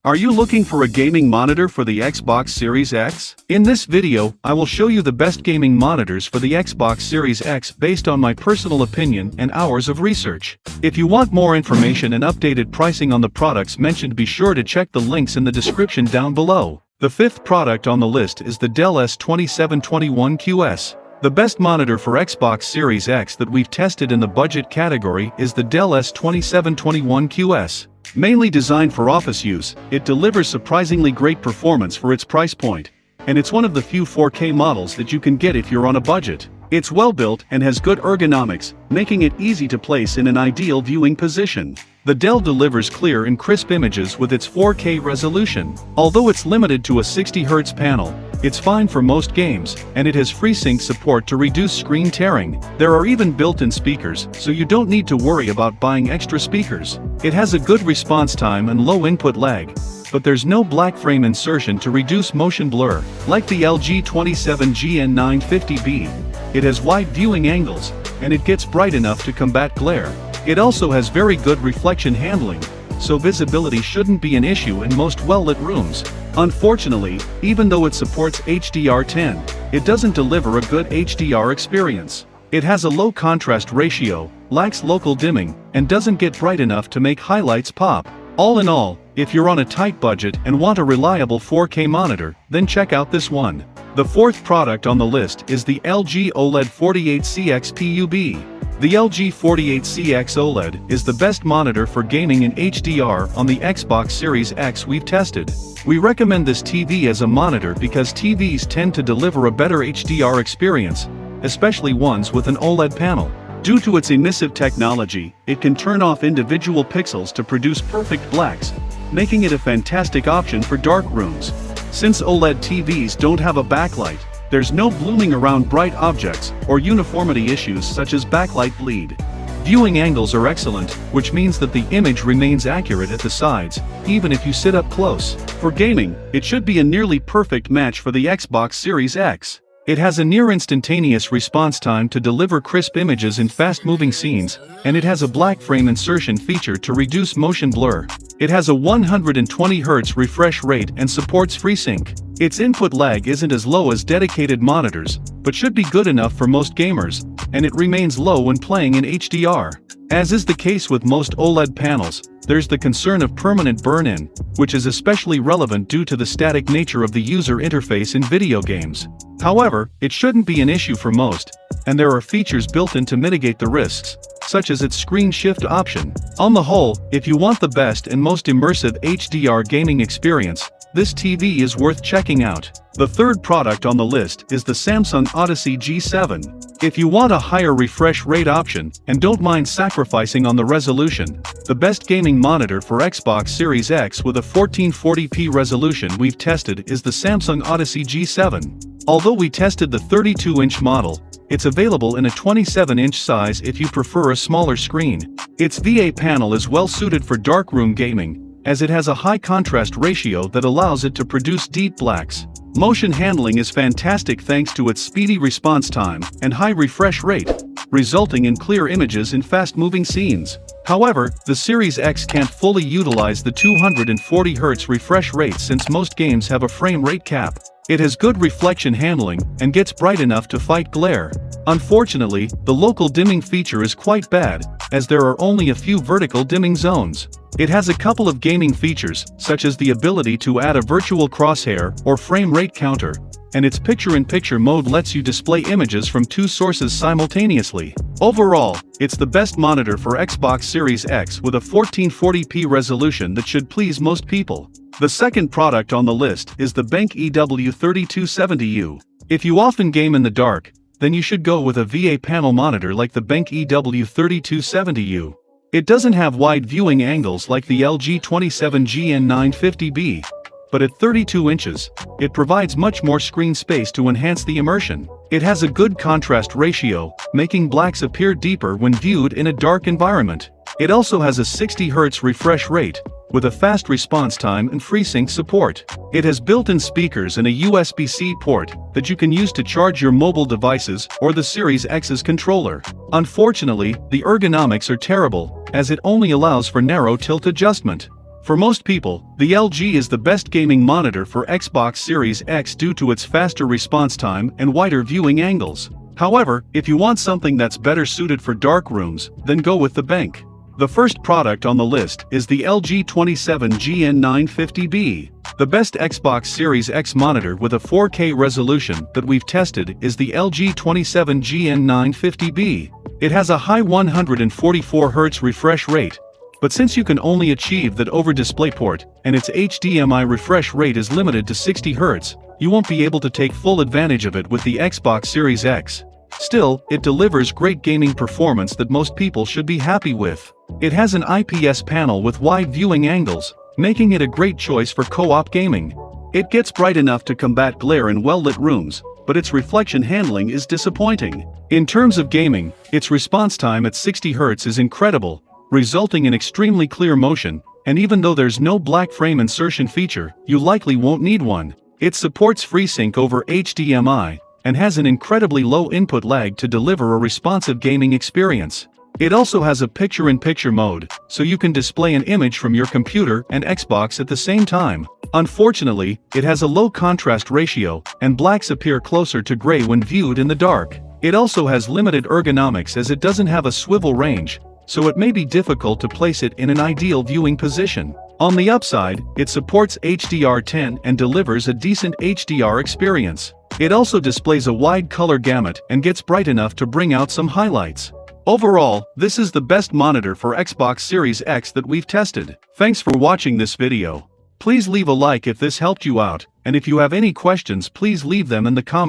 Are you looking for a gaming monitor for the Xbox Series X? In this video, I will show you the best gaming monitors for the Xbox Series X based on my personal opinion and hours of research. If you want more information and updated pricing on the products mentioned, be sure to check the links in the description down below. The fifth product on the list is the Dell S2721QS. The best monitor for Xbox Series X that we've tested in the budget category is the Dell S2721QS. Mainly designed for office use, it delivers surprisingly great performance for its price point. And it's one of the few 4K models that you can get if you're on a budget. It's well built and has good ergonomics, making it easy to place in an ideal viewing position. The Dell delivers clear and crisp images with its 4K resolution. Although it's limited to a 60Hz panel, it's fine for most games, and it has FreeSync support to reduce screen tearing. There are even built-in speakers, so you don't need to worry about buying extra speakers. It has a good response time and low input lag, but there's no black frame insertion to reduce motion blur. Like the LG 27GN950B, it has wide viewing angles, and it gets bright enough to combat glare. It also has very good reflection handling, so visibility shouldn't be an issue in most well-lit rooms. Unfortunately, even though it supports HDR10, it doesn't deliver a good HDR experience. It has a low contrast ratio, lacks local dimming, and doesn't get bright enough to make highlights pop. All in all, if you're on a tight budget and want a reliable 4K monitor, then check out this one. The fourth product on the list is the LG OLED 48CX PUB. The LG 48CX OLED is the best monitor for gaming in HDR on the Xbox Series X we've tested. We recommend this TV as a monitor because TVs tend to deliver a better HDR experience, especially ones with an OLED panel. Due to its emissive technology, it can turn off individual pixels to produce perfect blacks, making it a fantastic option for dark rooms. Since OLED TVs don't have a backlight, there's no blooming around bright objects or uniformity issues such as backlight bleed. Viewing angles are excellent, which means that the image remains accurate at the sides, even if you sit up close. For gaming, it should be a nearly perfect match for the Xbox Series X. It has a near-instantaneous response time to deliver crisp images in fast-moving scenes, and it has a black frame insertion feature to reduce motion blur. It has a 120Hz refresh rate and supports FreeSync. Its input lag isn't as low as dedicated monitors, but should be good enough for most gamers, and it remains low when playing in HDR. As is the case with most OLED panels, there's the concern of permanent burn-in, which is especially relevant due to the static nature of the user interface in video games. However, it shouldn't be an issue for most, and there are features built in to mitigate the risks, such as its screen shift option. On the whole, if you want the best and most immersive HDR gaming experience, this TV is worth checking out. The third product on the list is the Samsung Odyssey G7. If you want a higher refresh rate option and don't mind sacrificing on the resolution, the best gaming monitor for Xbox Series X with a 1440p resolution we've tested is the Samsung Odyssey G7. Although we tested the 32-inch model, it's available in a 27-inch size if you prefer a smaller screen. Its VA panel is well suited for darkroom gaming, as it has a high contrast ratio that allows it to produce deep blacks. Motion handling is fantastic thanks to its speedy response time and high refresh rate, resulting in clear images in fast-moving scenes. However, the Series X can't fully utilize the 240Hz refresh rate since most games have a frame rate cap. It has good reflection handling and gets bright enough to fight glare. Unfortunately, the local dimming feature is quite bad, as there are only a few vertical dimming zones. It has a couple of gaming features, such as the ability to add a virtual crosshair or frame rate counter, and its picture-in-picture mode lets you display images from two sources simultaneously. Overall, it's the best monitor for Xbox Series X with a 1440p resolution that should please most people. The second product on the list is the Benq EW3270U. If you often game in the dark, then you should go with a VA panel monitor like the Benq EW3270U. It doesn't have wide viewing angles like the LG 27GN950B, but at 32 inches, it provides much more screen space to enhance the immersion. It has a good contrast ratio, making blacks appear deeper when viewed in a dark environment. It also has a 60Hz refresh rate, with a fast response time and FreeSync support. It has built-in speakers and a USB-C port that you can use to charge your mobile devices or the Series X's controller. Unfortunately, the ergonomics are terrible, as it only allows for narrow tilt adjustment. For most people, the LG is the best gaming monitor for Xbox Series X due to its faster response time and wider viewing angles. However, if you want something that's better suited for dark rooms, then go with the Bank. The first product on the list is the LG 27GN950B. The best Xbox Series X monitor with a 4K resolution that we've tested is the LG 27GN950B. It has a high 144Hz refresh rate. But since you can only achieve that over DisplayPort, and its HDMI refresh rate is limited to 60 Hz, you won't be able to take full advantage of it with the Xbox Series X. Still, it delivers great gaming performance that most people should be happy with. It has an IPS panel with wide viewing angles, making it a great choice for co-op gaming. It gets bright enough to combat glare in well-lit rooms, but its reflection handling is disappointing. In terms of gaming, its response time at 60 Hz is incredible, resulting in extremely clear motion, and even though there's no black frame insertion feature, you likely won't need one. It supports FreeSync over HDMI, and has an incredibly low input lag to deliver a responsive gaming experience. It also has a picture-in-picture mode, so you can display an image from your computer and Xbox at the same time. Unfortunately, it has a low contrast ratio, and blacks appear closer to gray when viewed in the dark. It also has limited ergonomics as it doesn't have a swivel range, so it may be difficult to place it in an ideal viewing position. On the upside, it supports HDR10 and delivers a decent HDR experience. It also displays a wide color gamut and gets bright enough to bring out some highlights. Overall, this is the best monitor for Xbox Series X that we've tested. Thanks for watching this video. Please leave a like if this helped you out, and if you have any questions please leave them in the comments.